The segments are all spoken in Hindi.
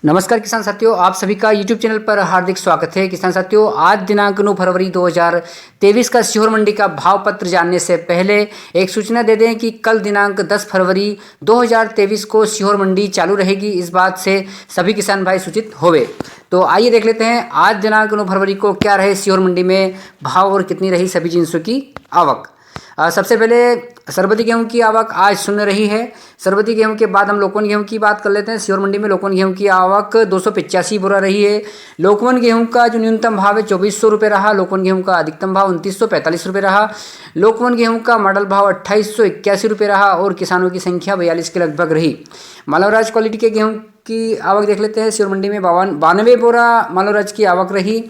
नमस्कार किसान साथियों, आप सभी का YouTube चैनल पर हार्दिक स्वागत है। किसान साथियों, आज दिनांक 9 फरवरी 2023 का सीहोर मंडी का भाव पत्र जानने से पहले एक सूचना दे दें कि कल दिनांक 10 फरवरी 2023 को सीहोर मंडी चालू रहेगी। इस बात से सभी किसान भाई सूचित होवे। तो आइए देख लेते हैं आज दिनांक 9 फरवरी को क्या रहे सीहोर मंडी में भाव और कितनी रही सभी जिन्सों की आवक। सबसे पहले सरबती गेहूं की आवक आज शून्य रही है। सरबती गेहूं के बाद हम लोकवन गेहूं की बात कर लेते हैं। सीहोर मंडी में लोकवन गेहूं की आवक 285 बोरा रही है। लोकवन गेहूं का जो न्यूनतम भाव है 2400 रुपये रहा। लोकवन गेहूं का अधिकतम भाव 2945 रुपये रहा। लोकवन गेहूं का मॉडल भाव 2881 रुपये रहा और किसानों की संख्या 42 के लगभग रही। मालवराज क्वालिटी के गेहूँ की आवक देख लेते हैं। सीहोर मंडी में 92 बोरा मालवराज की आवक रही।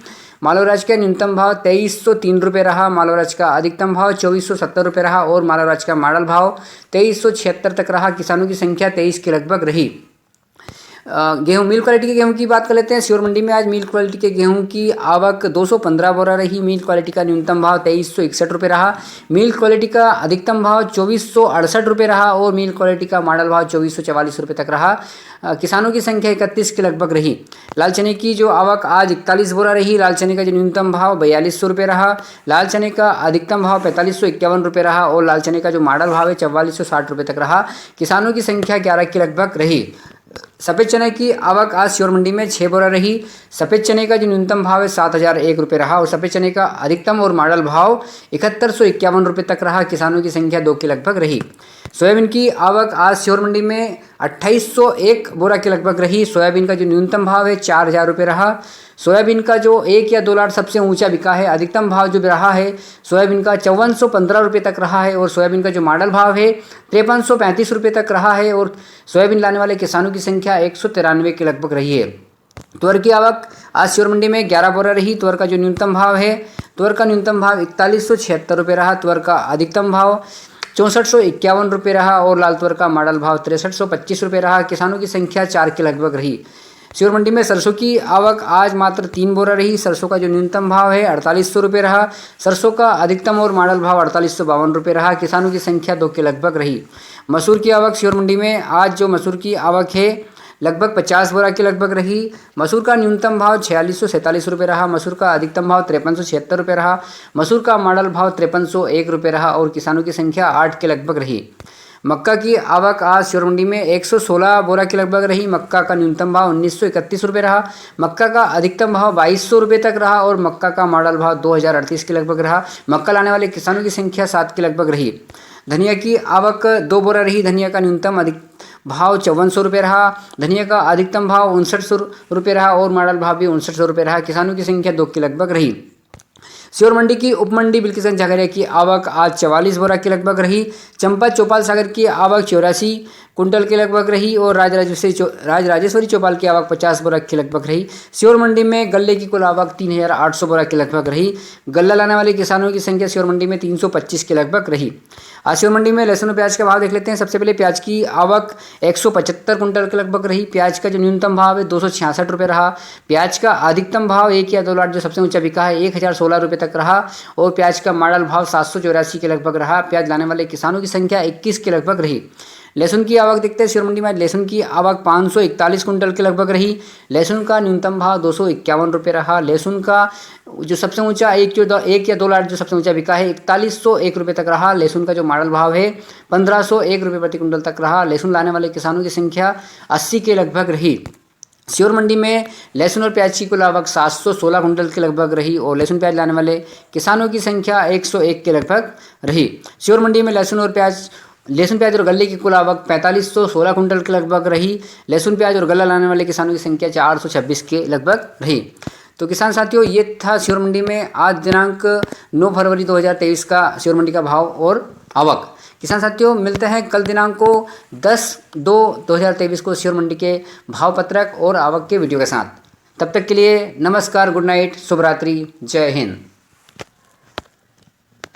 मालवराज का न्यूनतम भाव 2303 रुपये रहा। मालवराज का अधिकतम भाव 2470 रुपये रहा और मालवराज का मॉडल भाव 2376 तक रहा। किसानों की संख्या 23 के लगभग रही। गेहूं मिल क्वालिटी के गेहूं की बात कर लेते हैं। सीहोर मंडी में आज मिल क्वालिटी के गेहूं की आवक 215 बोरा रही। मिल क्वालिटी का न्यूनतम भाव 2361 रुपये रहा। मिल क्वालिटी का अधिकतम भाव 2468 रुपये रहा और मिल क्वालिटी का मॉडल भाव 2444 रुपये तक रहा। किसानों की संख्या 31 के लगभग रही। लाल चने की जो आवक आज 41 बोरा रही। लाल चने का जो न्यूनतम भाव 4200 रुपये रहा। लाल चने का अधिकतम भाव 4551 रुपये रहा और लाल चने का जो मॉडल भाव है 4460 रुपये तक रहा। किसानों की संख्या 11 के लगभग रही। सफ़ेद चने की आवक आज सीहोर मंडी में 6 बोरा रही। सफ़ेद चने का जो न्यूनतम भाव है 7001 रुपये रहा और सफ़ेद चने का अधिकतम और मॉडल भाव 7151 रुपये तक रहा। किसानों की संख्या 2 के लगभग रही। सोयाबीन की आवक आज सीहोर मंडी में 2801 बोरा के लगभग रही। सोयाबीन का जो न्यूनतम भाव है 4000 रुपये रहा। सोयाबीन का जो 1 या 2 लाट सबसे ऊंचा बिका है। अधिकतम भाव जो रहा है सोयाबीन का 5415 रुपये तक रहा है और सोयाबीन का जो मॉडल भाव है 5335 रुपये तक रहा है और सोयाबीन लाने वाले किसानों की संख्या 193 के लगभग रही है। तुअर की आवक आज सीहोर मंडी में 11 बोरा रही। तुअर का जो न्यूनतम भाव है तुअर का न्यूनतम भाव 4176 रुपये रहा। तुअर का अधिकतम भाव 6451 रुपये रहा और लाल तुअर का मॉडल भाव 6325 रुपये रहा। किसानों की संख्या 4 के लगभग रही। सीहोर मंडी में सरसों की आवक आज मात्र 3 बोरा रही। सरसों का जो न्यूनतम भाव है 4800 रुपये रहा। सरसों का अधिकतम और मॉडल भाव 4852 रुपये रहा। किसानों की संख्या 2 के लगभग रही। मसूर की आवक सीहोर मंडी में आज जो मसूर की आवक है लगभग 50 बोरा के लगभग रही। मसूर का न्यूनतम भाव 4647 रुपये रहा। मसूर का अधिकतम भाव 5376 रुपये रहा। मसूर का मॉडल भाव 5301 रुपये रहा और किसानों की संख्या 8 के लगभग रही। मक्का की आवक आज सीहोर मंडी में 116 बोरा के लगभग रही। मक्का का न्यूनतम भाव 1931 रुपये रहा। मक्का का अधिकतम भाव 2200 रुपये तक रहा और मक्का का मॉडल भाव 2038 के लगभग रहा। मक्का लाने वाले किसानों की संख्या 7 के लगभग रही। धनिया की आवक 2 बोरा रही। धनिया का न्यूनतम भाव 5400 रुपये रहा। धनिया का अधिकतम भाव 5900 रुपये रहा और मॉडल भाव भी 5900 रुपये रहा। किसानों की संख्या 2 के लगभग रही। सीहोर मंडी की उपमंडी बिल्किसगंज झगड़िया की आवक आज 44 बोरा के लगभग रही। चंपा चौपाल सागर की आवक 84 कुंटल के लगभग रही और राजराजेश्वरी चौपाल की आवक 50 बोरा के लगभग रही। सीहोर मंडी में गल्ले की कुल आवक 3800 बोरा के लगभग रही। गल्ला लाने वाले किसानों की संख्या सीहोर मंडी में 325 के लगभग रही। आज सीहोर मंडी में लहसुन और प्याज का भाव देख लेते हैं। सबसे पहले प्याज की आवक 175 कुंटल के लगभग रही। प्याज का जो न्यूनतम भाव है 266 रुपये रहा। प्याज का अधिकतम भाव 1 या 2 लाट जो सबसे ऊंचा बिका है 1016 रुपये तक रहा और प्याज का मॉडल भाव 784 के लगभग रहा। प्याज लाने वाले किसानों की संख्या 21 के लगभग रही। लहसुन की आवक देखते हैं। सीहोर मंडी में लहसुन की आवक 541 कुंटल के लगभग रही। लहसुन का न्यूनतम भाव 251 रुपये रहा। लहसुन का जो सबसे ऊंचा 1 या 2 लाट जो सबसे ऊंचा बिका है 4101 रुपये तक रहा। लहसुन का जो मॉडल भाव है 1501 रुपये प्रति कुंटल तक रहा। लहसुन लाने वाले किसानों की संख्या 80 के लगभग रही। सीहोर मंडी में लहसुन और प्याज की कुल आवक 716 कुंटल के लगभग रही और लहसुन प्याज लाने वाले किसानों की संख्या 101 के लगभग रही। सीहोर मंडी में लहसुन प्याज और गल्ले की कुल आवक 4516 कुंटल के लगभग रही। लहसुन प्याज और गल्ला लाने वाले किसानों की संख्या 426 के लगभग रही। तो किसान साथियों, ये था सीहोर मंडी में आज दिनांक 9 फरवरी 2023 का सीहोर मंडी का भाव और आवक। किसान साथियों, मिलते हैं कल दिनांक को 10/2/2023 को सीहोर मंडी के भाव पत्रक और आवक के वीडियो के साथ। तब तक के लिए नमस्कार, गुड नाइट, शुभ रात्रि, जय हिंद।